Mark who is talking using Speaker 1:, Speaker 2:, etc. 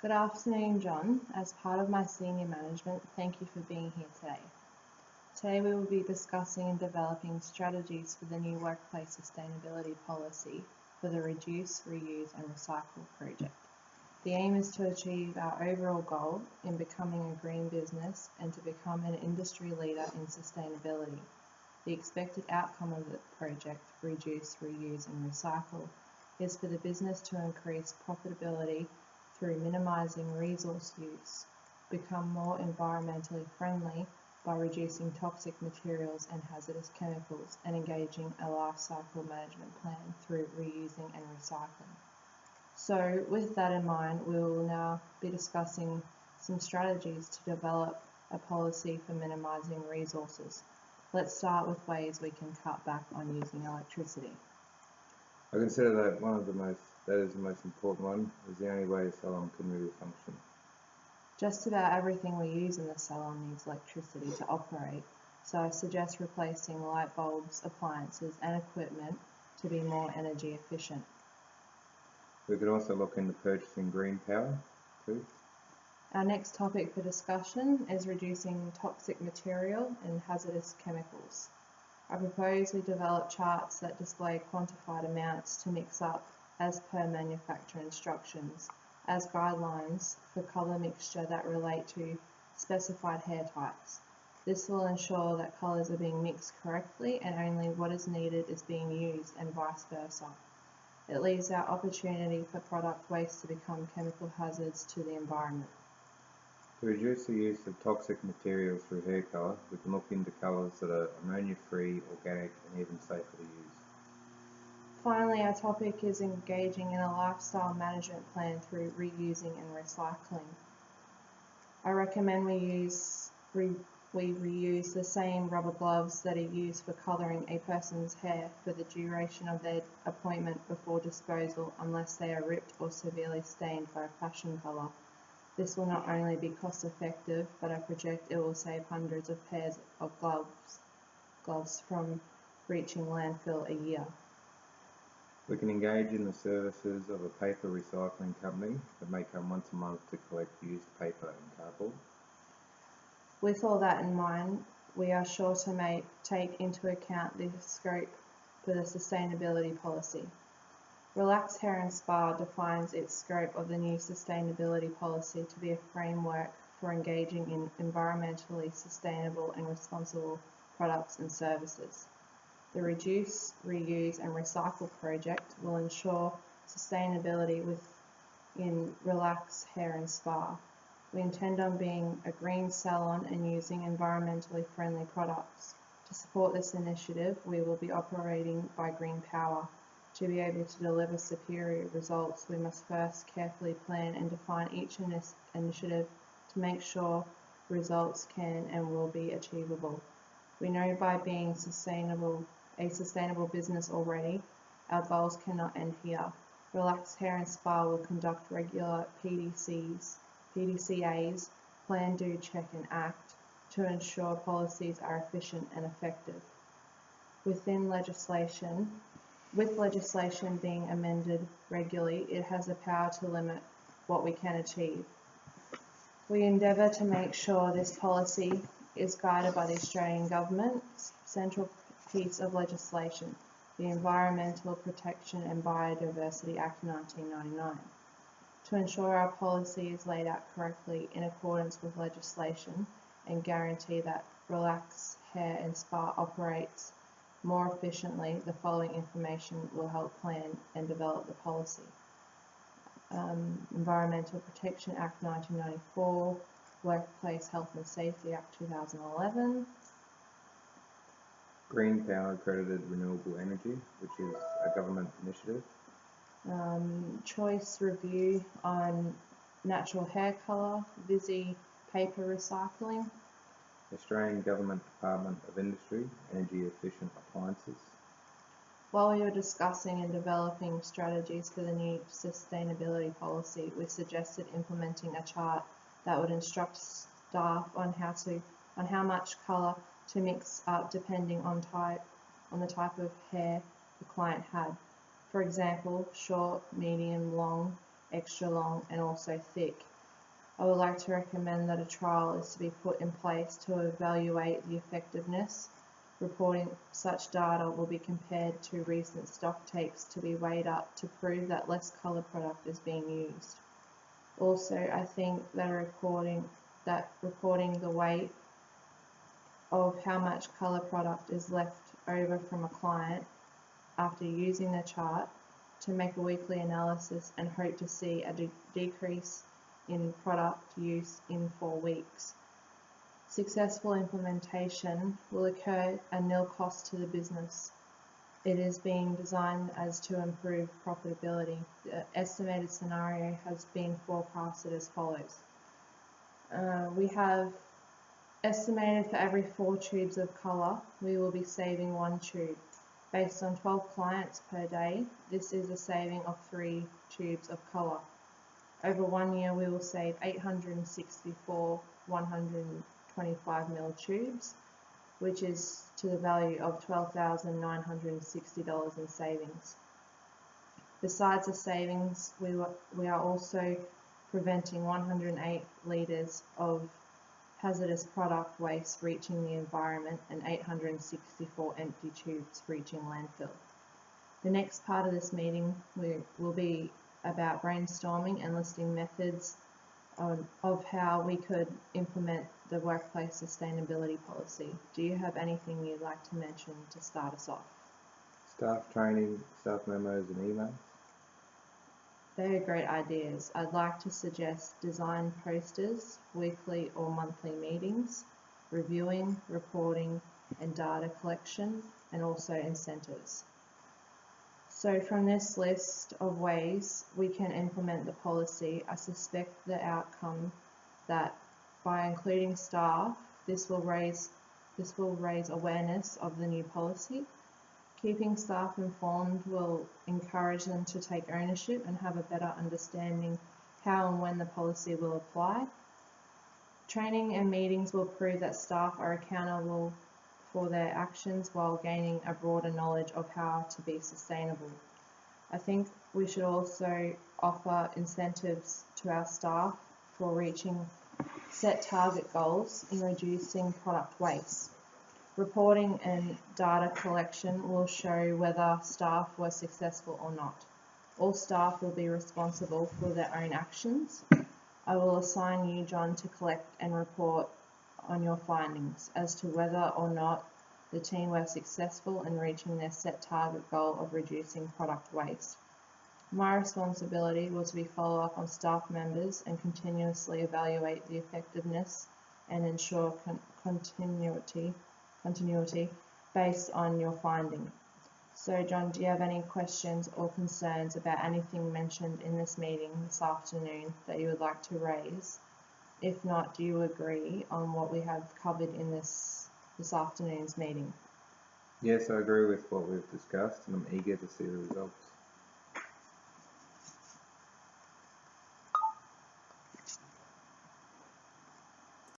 Speaker 1: Good afternoon, John. As part of my senior management, thank you for being here today. Today we will be discussing and developing strategies for the new workplace sustainability policy for the Reduce, Reuse and Recycle project. The aim is to achieve our overall goal in becoming a green business and to become an industry leader in sustainability. The expected outcome of the project, Reduce, Reuse and Recycle, is for the business to increase profitability through minimising resource use, become more environmentally friendly by reducing toxic materials and hazardous chemicals, and engaging a life cycle management plan through reusing and recycling. So with that in mind, we will now be discussing some strategies to develop a policy for minimising resources. Let's start with ways we can cut back on using electricity.
Speaker 2: I consider that is the most important one, is the only way the salon can really function.
Speaker 1: Just about everything we use in the salon needs electricity to operate, so I suggest replacing light bulbs, appliances and equipment to be more energy efficient.
Speaker 2: We could also look into purchasing green power too.
Speaker 1: Our next topic for discussion is reducing toxic material and hazardous chemicals. I propose we develop charts that display quantified amounts to mix up as per manufacturer instructions as guidelines for colour mixture that relate to specified hair types. This will ensure that colours are being mixed correctly and only what is needed is being used and vice versa. It leaves out opportunity for product waste to become chemical hazards to the environment.
Speaker 2: To reduce the use of toxic materials through hair colour, we can look into colours that are ammonia-free, organic and even safer to use.
Speaker 1: Finally, our topic is engaging in a lifestyle management plan through reusing and recycling. I recommend we reuse the same rubber gloves that are used for colouring a person's hair for the duration of their appointment before disposal unless they are ripped or severely stained by a fashion colour. This will not only be cost effective, but I project it will save hundreds of pairs of gloves from reaching landfill a year.
Speaker 2: We can engage in the services of a paper recycling company that may come once a month to collect used paper and cardboard.
Speaker 1: With all that in mind, we are sure to take into account the scope for the sustainability policy. Relax Hair and Spa defines its scope of the new sustainability policy to be a framework for engaging in environmentally sustainable and responsible products and services. The Reduce, Reuse and Recycle project will ensure sustainability within Relax Hair and Spa. We intend on being a green salon and using environmentally friendly products. To support this initiative, we will be operating by green power. To be able to deliver superior results, we must first carefully plan and define each initiative to make sure results can and will be achievable. We know by being a sustainable business already, our goals cannot end here. Relax Hair and Spa will conduct regular PDCAs, plan, do, check and act to ensure policies are efficient and effective. With legislation being amended regularly, it has the power to limit what we can achieve. We endeavour to make sure this policy is guided by the Australian Government's central piece of legislation, the Environmental Protection and Biodiversity Act 1999. To ensure our policy is laid out correctly in accordance with legislation and guarantee that Relax Hair and Spa operates more efficiently, the following information will help plan and develop the policy. Environmental Protection Act 1994, Workplace Health and Safety Act 2011.
Speaker 2: Green Power Accredited Renewable Energy, which is a government initiative.
Speaker 1: Choice review on natural hair colour, Visy paper recycling.
Speaker 2: Australian Government Department of Industry, Energy Efficient Appliances.
Speaker 1: While we were discussing and developing strategies for the new sustainability policy, we suggested implementing a chart that would instruct staff on how much colour to mix up depending on the type of hair the client had. For example, short, medium, long extra long and also thick. I would like to recommend that a trial is to be put in place to evaluate the effectiveness. Reporting such data will be compared to recent stock takes to be weighed up to prove that less colour product is being used. Also, I think that reporting the weight of how much colour product is left over from a client after using the chart to make a weekly analysis and hope to see a decrease in product use in 4 weeks. Successful implementation will occur at nil cost to the business. It is being designed as to improve profitability. The estimated scenario has been forecasted as follows. We have estimated for every 4 tubes of colour, we will be saving 1 tube. Based on 12 clients per day, this is a saving of 3 tubes of colour. Over 1 year, we will save 864 125ml tubes, which is to the value of $12,960 in savings. Besides the savings, we are also preventing 108 litres of hazardous product waste reaching the environment and 864 empty tubes reaching landfill. The next part of this meeting will be about brainstorming and listing methods of how we could implement the workplace sustainability policy. Do you have anything you'd like to mention to start us off?
Speaker 2: Staff training, staff memos and emails.
Speaker 1: They are great ideas. I'd like to suggest design posters, weekly or monthly meetings, reviewing, reporting and data collection, and also incentives. So from this list of ways we can implement the policy, I suspect the outcome that by including staff, this will raise awareness of the new policy. Keeping staff informed will encourage them to take ownership and have a better understanding how and when the policy will apply. Training and meetings will prove that staff are accountable for their actions while gaining a broader knowledge of how to be sustainable. I think we should also offer incentives to our staff for reaching set target goals in reducing product waste. Reporting and data collection will show whether staff were successful or not. All staff will be responsible for their own actions. I will assign you, John, to collect and report on your findings as to whether or not the team were successful in reaching their set target goal of reducing product waste. My responsibility was to follow up on staff members and continuously evaluate the effectiveness and ensure continuity based on your finding. So John, do you have any questions or concerns about anything mentioned in this meeting this afternoon that you would like to raise? If not, do you agree on what we have covered in this afternoon's meeting?
Speaker 2: Yes, I agree with what we've discussed and I'm eager to see the results.